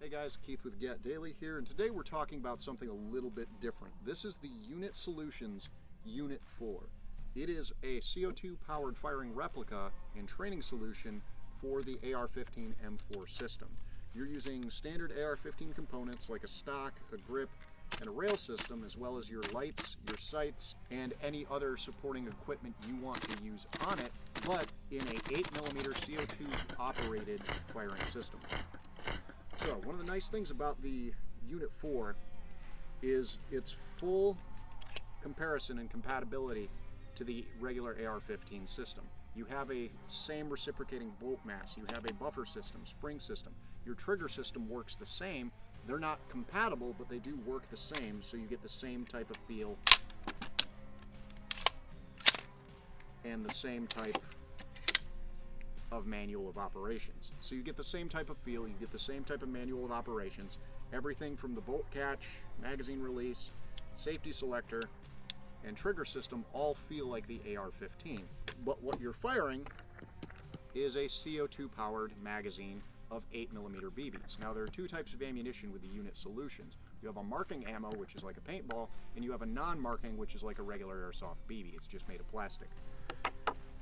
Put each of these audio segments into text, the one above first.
Hey guys, Keith with Get Daily here, and today we're talking about something a little bit different. This is the Unit Solutions Unit 4. It is a CO2 powered firing replica and training solution for the AR-15 M4 system. You're using standard AR-15 components like a stock, a grip, and a rail system, as well as your lights, your sights, and any other supporting equipment you want to use on it, but in a 8mm CO2 operated firing system. So one of the nice things about the Unit 4 is its full comparison and compatibility to the regular AR-15 system. You have a same reciprocating bolt mass, you have a buffer system, spring system. Your trigger system works the same. They're not compatible, but they do work the same, so you get the same type of feel and the same type of manual of operations. So you get the same type of feel, you get the same type of manual of operations, everything from the bolt catch, magazine release, safety selector, and trigger system all feel like the AR-15. But what you're firing is a CO2 powered magazine of 8mm BBs. Now there are two types of ammunition with the Unit Solutions. You have a marking ammo, which is like a paintball, and you have a non-marking, which is like a regular airsoft BB. It's just made of plastic.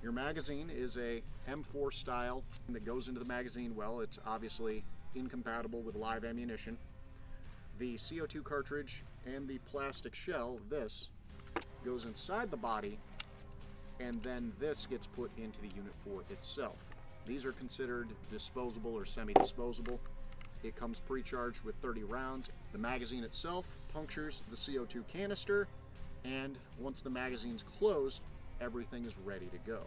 Your magazine is a M4 style that goes into the magazine well. It's obviously incompatible with live ammunition. The CO2 cartridge and the plastic shell, this, goes inside the body, and then this gets put into the Unit 4 itself. These are considered disposable or semi-disposable. It comes pre-charged with 30 rounds. The magazine itself punctures the CO2 canister, and once the magazine's closed, everything is ready to go.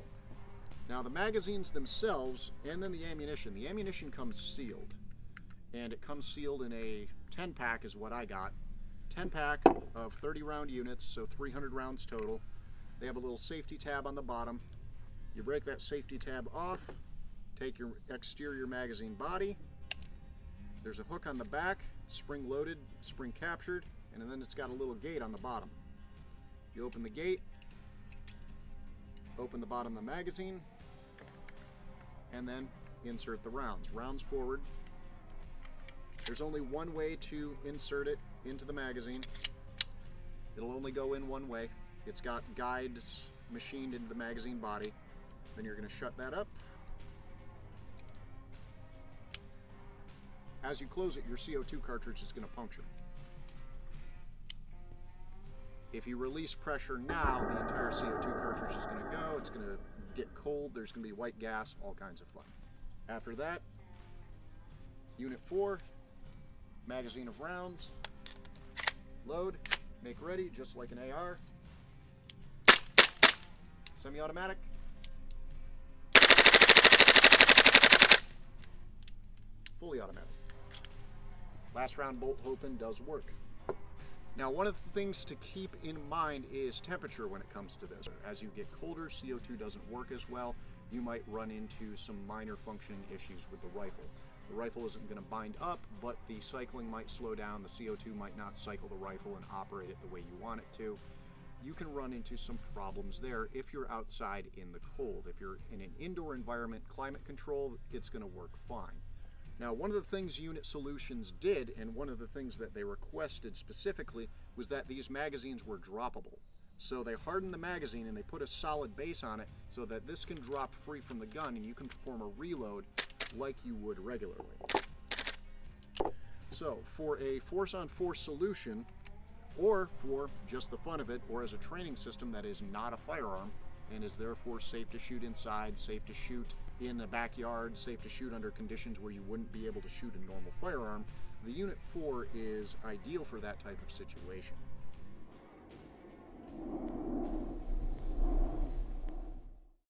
Now the magazines themselves, and then the ammunition comes sealed. And it comes sealed in a 10-pack is what I got. 10-pack of 30 round units, so 300 rounds total. They have a little safety tab on the bottom. You break that safety tab off, take your exterior magazine body. There's a hook on the back, spring loaded, spring captured, and then it's got a little gate on the bottom. You open the gate, open the bottom of the magazine, and then insert the rounds. Rounds forward. There's only one way to insert it into the magazine. It'll only go in one way. It's got guides machined into the magazine body. Then you're going to shut that up. As you close it, your CO2 cartridge is going to puncture. If you release pressure now, the entire CO2 cartridge is going to go. It's going to get cold. There's going to be white gas, all kinds of fun. After that, Unit 4, magazine of rounds, load, make ready, just like an AR. Semi-automatic. Fully automatic. Last round bolt open does work. Now one of the things to keep in mind is temperature when it comes to this. As you get colder, CO2 doesn't work as well. You might run into some minor functioning issues with the rifle. The rifle isn't going to bind up, but the cycling might slow down. The CO2 might not cycle the rifle and operate it the way you want it to. You can run into some problems there if you're outside in the cold. If you're in an indoor environment, climate control, it's going to work fine. Now, one of the things Unit Solutions did, and one of the things that they requested specifically, was that these magazines were droppable. So they hardened the magazine and they put a solid base on it so that this can drop free from the gun and you can perform a reload like you would regularly. So for a force-on-force solution, or for just the fun of it, or as a training system that is not a firearm and is therefore safe to shoot inside, safe to shoot in the backyard, safe to shoot under conditions where you wouldn't be able to shoot a normal firearm, the Unit 4 is ideal for that type of situation.